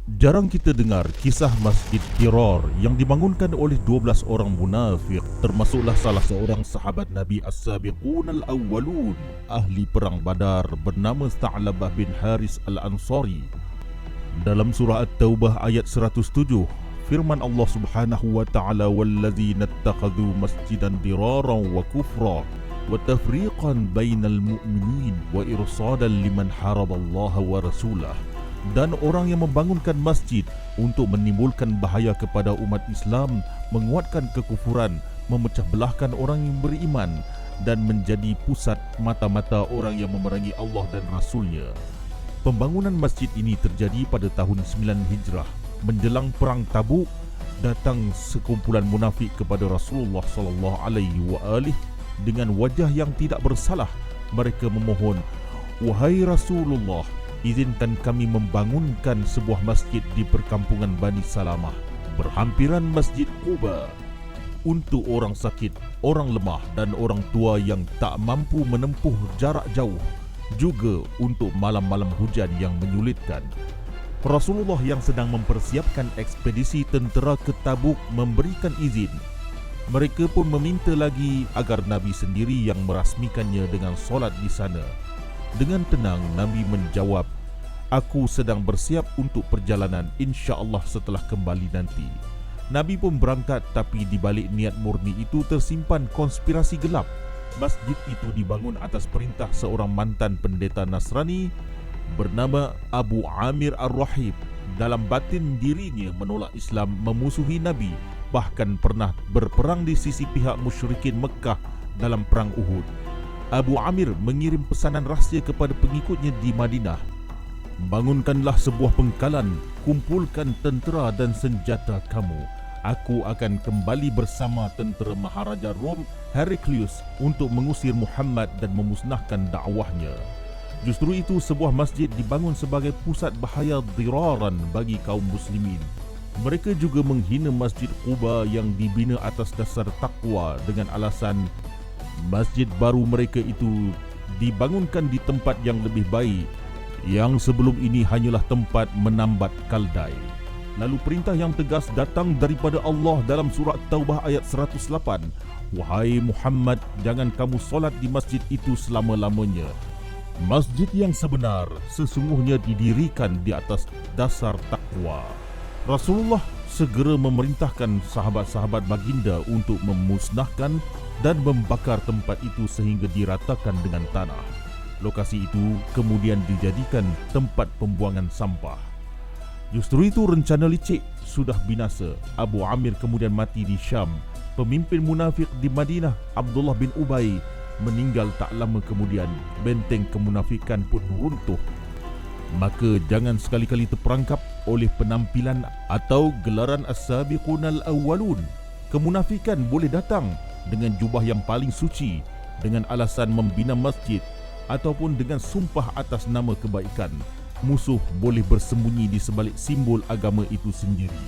Jarang kita dengar kisah Masjid Dirar yang dibangunkan oleh 12 orang munafik, termasuklah salah seorang sahabat Nabi As-Sabiqun Al-Awwalun, ahli perang Badar bernama Tha'labah bin Haris Al-Ansari. Dalam surah At-Taubah ayat 107, firman Allah Subhanahu wa taala, "Wallazina ittakhadhu masjidan diraran wa kufra wa tafriqan bainal mu'minin wa irsadan liman haraballaha wa rasulah." Dan orang yang membangunkan masjid untuk menimbulkan bahaya kepada umat Islam, menguatkan kekufuran, memecah belahkan orang yang beriman, dan menjadi pusat mata-mata orang yang memerangi Allah dan Rasulnya. Pembangunan masjid ini terjadi pada tahun 9 Hijrah. Menjelang perang Tabuk, datang sekumpulan munafik kepada Rasulullah SAW dengan wajah yang tidak bersalah. Mereka memohon, "Wahai Rasulullah, izinkan kami membangunkan sebuah masjid di perkampungan Bani Salamah, berhampiran Masjid Quba, untuk orang sakit, orang lemah dan orang tua yang tak mampu menempuh jarak jauh, juga untuk malam-malam hujan yang menyulitkan." Rasulullah yang sedang mempersiapkan ekspedisi tentera ke Tabuk memberikan izin. Mereka pun meminta lagi agar Nabi sendiri yang merasmikannya dengan solat di sana. Dengan tenang Nabi menjawab, "Aku sedang bersiap untuk perjalanan, insya-Allah setelah kembali nanti." Nabi pun berangkat, tapi di balik niat murni itu tersimpan konspirasi gelap. Masjid itu dibangun atas perintah seorang mantan pendeta Nasrani bernama Abu Amir Ar-Rahib. Dalam batin dirinya menolak Islam, memusuhi Nabi, bahkan pernah berperang di sisi pihak musyrikin Mekah dalam perang Uhud. Abu Amir mengirim pesanan rahsia kepada pengikutnya di Madinah, "Bangunkanlah sebuah pengkalan, kumpulkan tentera dan senjata kamu. Aku akan kembali bersama tentera Maharaja Rom Heraklius untuk mengusir Muhammad dan memusnahkan dakwahnya." Justru itu, sebuah masjid dibangun sebagai pusat bahaya diraran bagi kaum muslimin. Mereka juga menghina Masjid Quba yang dibina atas dasar takwa dengan alasan masjid baru mereka itu dibangunkan di tempat yang lebih baik, yang sebelum ini hanyalah tempat menambat kaldai. Lalu perintah yang tegas datang daripada Allah dalam surah Taubah ayat 108, "Wahai Muhammad, jangan kamu solat di masjid itu selama-lamanya. Masjid yang sebenar sesungguhnya didirikan di atas dasar takwa." Rasulullah segera memerintahkan sahabat-sahabat baginda untuk memusnahkan dan membakar tempat itu sehingga diratakan dengan tanah. Lokasi itu kemudian dijadikan tempat pembuangan sampah. Justru itu rencana licik sudah binasa. Abu Amir kemudian mati di Syam. Pemimpin munafik di Madinah, Abdullah bin Ubay, meninggal tak lama kemudian. Benteng kemunafikan pun runtuh. Maka jangan sekali-kali terperangkap oleh penampilan atau gelaran As-Sabiqun Al-Awwalun. Kemunafikan boleh datang dengan jubah yang paling suci, dengan alasan membina masjid, ataupun dengan sumpah atas nama kebaikan. Musuh boleh bersembunyi di sebalik simbol agama itu sendiri.